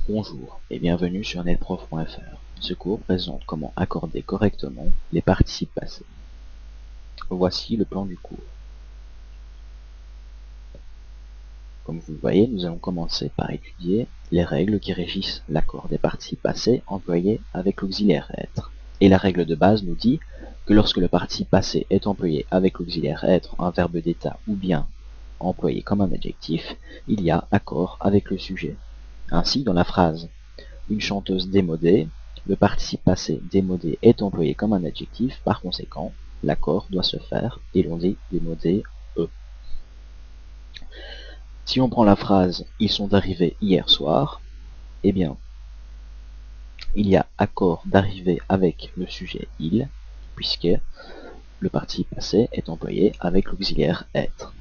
Bonjour et bienvenue sur netprof.fr. Ce cours présente comment accorder correctement les participes passés. Voici le plan du cours. Comme vous le voyez, nous allons commencer par étudier les règles qui régissent l'accord des participes passés employés avec l'auxiliaire être. Et la règle de base nous dit que lorsque le participe passé est employé avec l'auxiliaire être, un verbe d'état ou bien employé comme un adjectif, il y a accord avec le sujet. Ainsi, dans la phrase une chanteuse démodée, le participe passé démodé est employé comme un adjectif, par conséquent, l'accord doit se faire, et l'on dit démodé eux. Si on prend la phrase « Ils sont arrivés hier soir », eh bien, il y a accord d'arriver avec le sujet « il », puisque le participe passé est employé avec l'auxiliaire « être ».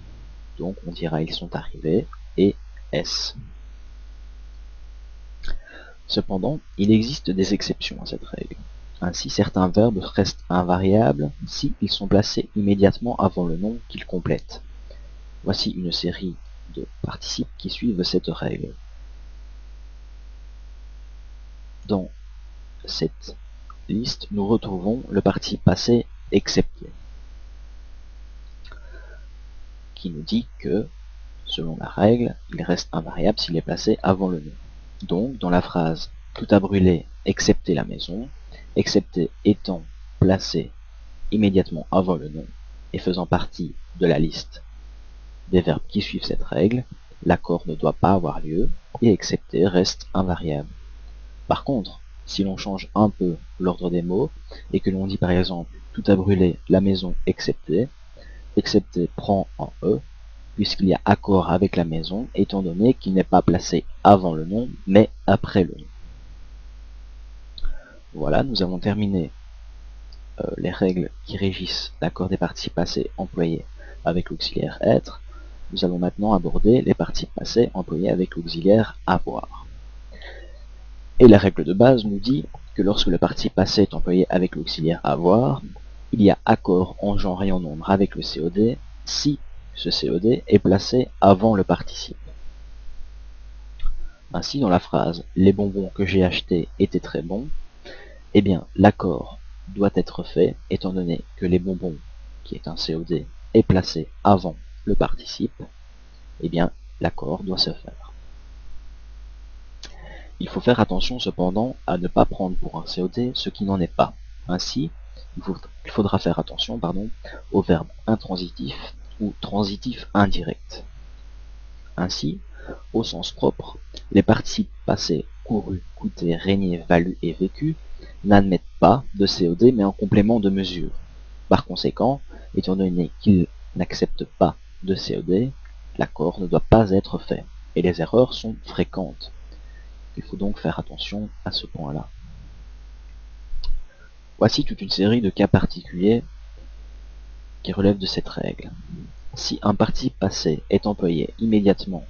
Donc on dira « Ils sont arrivés » et « est ». Cependant, il existe des exceptions à cette règle. Ainsi, certains verbes restent invariables s'ils sont placés immédiatement avant le nom qu'ils complètent. Voici une série de participes qui suivent cette règle. Dans cette liste, nous retrouvons le participe passé excepté, qui nous dit que, selon la règle, il reste invariable s'il est placé avant le nom. Donc, dans la phrase « Tout a brûlé, excepté la maison », excepté étant placé immédiatement avant le nom et faisant partie de la liste des verbes qui suivent cette règle, l'accord ne doit pas avoir lieu et excepté reste invariable. Par contre, si l'on change un peu l'ordre des mots et que l'on dit par exemple « Tout a brûlé, la maison excepté », excepté prend en E, puisqu'il y a accord avec la maison, étant donné qu'il n'est pas placé avant le nom, mais après le nom. Voilà, nous avons terminé les règles qui régissent l'accord des participes passés employés avec l'auxiliaire être. Nous allons maintenant aborder les participes passés employés avec l'auxiliaire avoir. Et la règle de base nous dit que lorsque le participe passé est employé avec l'auxiliaire avoir, il y a accord en genre et en nombre avec le COD si ce COD est placé avant le participe. Ainsi, dans la phrase « Les bonbons que j'ai achetés étaient très bons », eh bien, l'accord doit être fait, étant donné que les bonbons, qui est un COD, est placé avant le participe, eh bien, l'accord doit se faire. Il faut faire attention cependant à ne pas prendre pour un COD ce qui n'en est pas. Ainsi, il faudra faire attention au verbe intransitif ou transitif indirect. Ainsi, au sens propre, les participes passés couru, coûté, régné, valu et vécu n'admettent pas de COD mais en complément de mesure. Par conséquent, étant donné qu'ils n'acceptent pas de COD, l'accord ne doit pas être fait, et les erreurs sont fréquentes. Il faut donc faire attention à ce point-là. Voici toute une série de cas particuliers qui relèvent de cette règle. Si un participe passé est employé immédiatement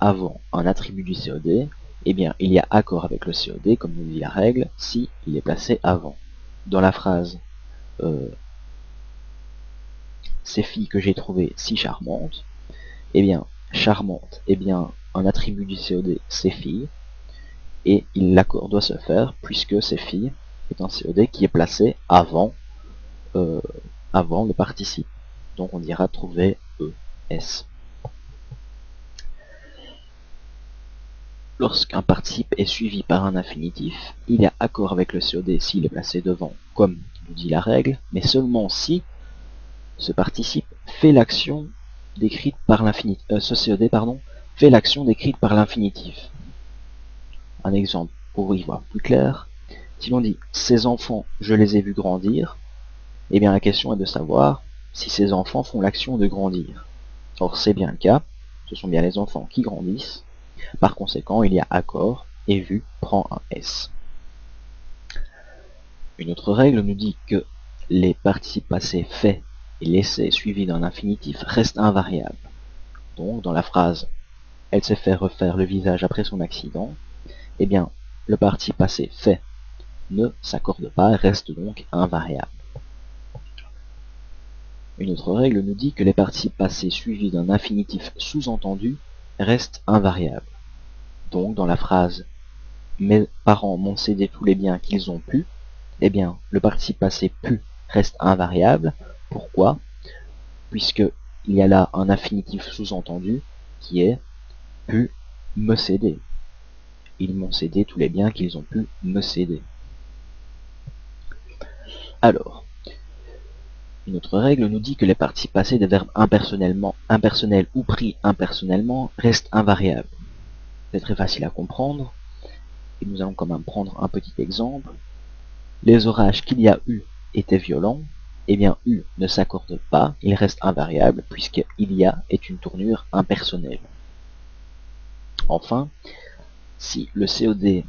avant un attribut du COD, eh bien il y a accord avec le COD, comme nous dit la règle, si il est placé avant. Dans la phrase ces filles que j'ai trouvées si charmantes, eh bien charmante est bien un attribut du COD ces filles, et l'accord doit se faire puisque ces filles est un COD qui est placé avant le participe. Donc on dira trouver ES. Lorsqu'un participe est suivi par un infinitif, il y a accord avec le COD s'il est placé devant, comme nous dit la règle, mais seulement si ce participe fait l'action décrite par l'infinitif. Ce COD, fait l'action décrite par l'infinitif. Un exemple pour y voir plus clair. Si l'on dit « ces enfants, je les ai vus grandir », eh bien la question est de savoir si ces enfants font l'action de grandir. Or c'est bien le cas, ce sont bien les enfants qui grandissent. Par conséquent, il y a accord et vu prend un S. Une autre règle nous dit que les participes passés faits et laissés suivis d'un infinitif restent invariables. Donc, dans la phrase « Elle s'est fait refaire le visage après son accident », eh bien, le participe passé fait ne s'accorde pas et reste donc invariable. Une autre règle nous dit que les participes passés suivis d'un infinitif sous-entendu restent invariables. Donc dans la phrase mes parents m'ont cédé tous les biens qu'ils ont pu, eh bien le participe passé pu reste invariable. Pourquoi? Puisque il y a là un infinitif sous-entendu qui est pu me céder. Ils m'ont cédé tous les biens qu'ils ont pu me céder. Alors, une autre règle nous dit que les participes passés des verbes impersonnels ou pris impersonnellement restent invariables. C'est très facile à comprendre, et nous allons quand même prendre un petit exemple. Les orages qu'il y a eu étaient violents, eh bien U ne s'accorde pas, il reste invariable, puisque il y a est une tournure impersonnelle. Enfin, si le COD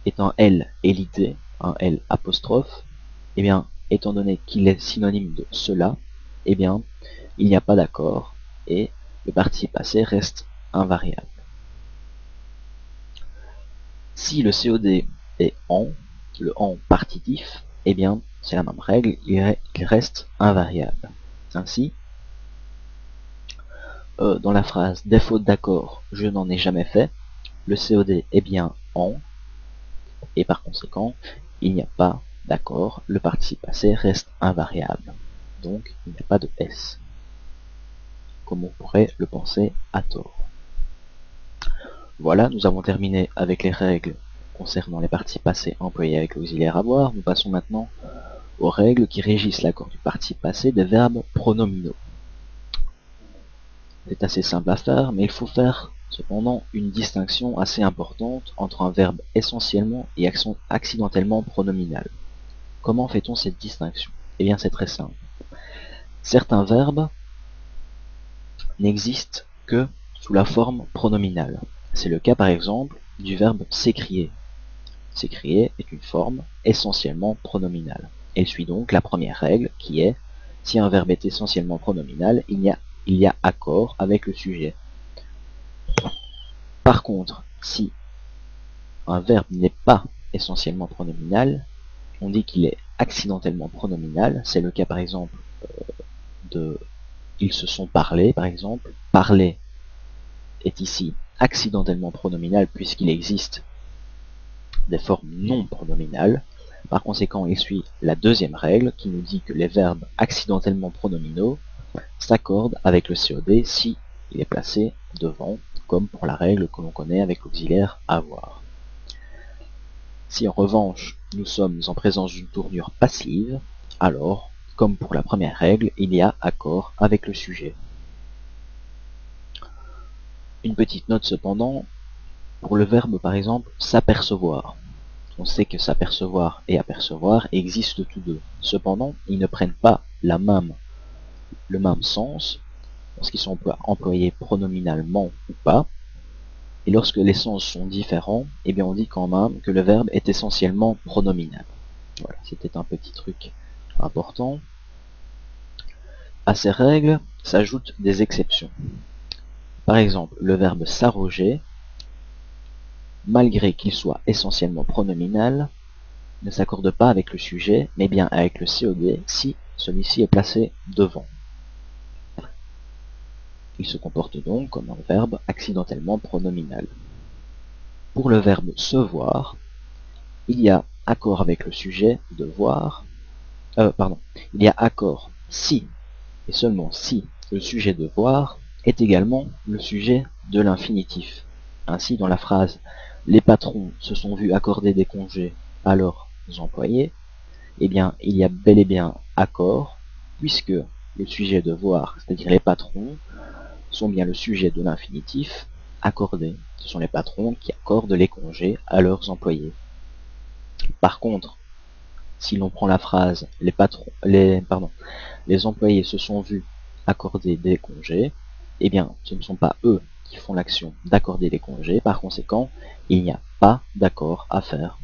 est un L et l'ID, un L apostrophe, eh bien, étant donné qu'il est synonyme de cela, eh bien, il n'y a pas d'accord et le participe passé reste invariable. Si le COD est en, le en partitif, eh bien, c'est la même règle, il reste invariable. Ainsi, dans la phrase « des fautes d'accord, je n'en ai jamais fait », le COD est bien en, et par conséquent, il n'y a pas d'accord, le participe passé reste invariable. Donc, il n'y a pas de S, comme on pourrait le penser à tort. Voilà, nous avons terminé avec les règles concernant les participes passés employés avec l'auxiliaire avoir. Nous passons maintenant aux règles qui régissent l'accord du participe passé des verbes pronominaux. C'est assez simple à faire, mais il faut faire cependant une distinction assez importante entre un verbe essentiellement et accidentellement pronominal. Comment fait-on cette distinction? Eh bien c'est très simple. Certains verbes n'existent que sous la forme pronominale. C'est le cas par exemple du verbe s'écrier. S'écrier est une forme essentiellement pronominale. Elle suit donc la première règle qui est si un verbe est essentiellement pronominal, il y a accord avec le sujet. Par contre, si un verbe n'est pas essentiellement pronominal, on dit qu'il est accidentellement pronominal. C'est le cas par exemple de ils se sont parlé, par exemple. Parler est ici accidentellement pronominal puisqu'il existe des formes non pronominales. Par conséquent, il suit la deuxième règle qui nous dit que les verbes accidentellement pronominaux s'accordent avec le COD si il est placé devant, comme pour la règle que l'on connaît avec l'auxiliaire avoir. Si en revanche nous sommes en présence d'une tournure passive, alors, comme pour la première règle, il y a accord avec le sujet. Une petite note cependant, pour le verbe par exemple s'apercevoir. On sait que s'apercevoir et apercevoir existent tous deux. Cependant, ils ne prennent pas le même sens lorsqu'ils sont employés pronominalement ou pas. Et lorsque les sens sont différents, eh bien on dit quand même que le verbe est essentiellement pronominal. Voilà, c'était un petit truc important. À ces règles s'ajoutent des exceptions. Par exemple, le verbe s'arroger, malgré qu'il soit essentiellement pronominal, ne s'accorde pas avec le sujet, mais bien avec le COD si celui-ci est placé devant. Il se comporte donc comme un verbe accidentellement pronominal. Pour le verbe se voir, il y a accord avec le sujet de voir, il y a accord si, et seulement si, le sujet de voir est également le sujet de l'infinitif. Ainsi, dans la phrase « Les patrons se sont vus accorder des congés à leurs employés », eh bien, il y a bel et bien accord, puisque le sujet de voir, c'est-à-dire les patrons, sont bien le sujet de l'infinitif accordé. Ce sont les patrons qui accordent les congés à leurs employés. Par contre, si l'on prend la phrase les employés se sont vus accorder des congés, eh bien, ce ne sont pas eux qui font l'action d'accorder les congés. Par conséquent, il n'y a pas d'accord à faire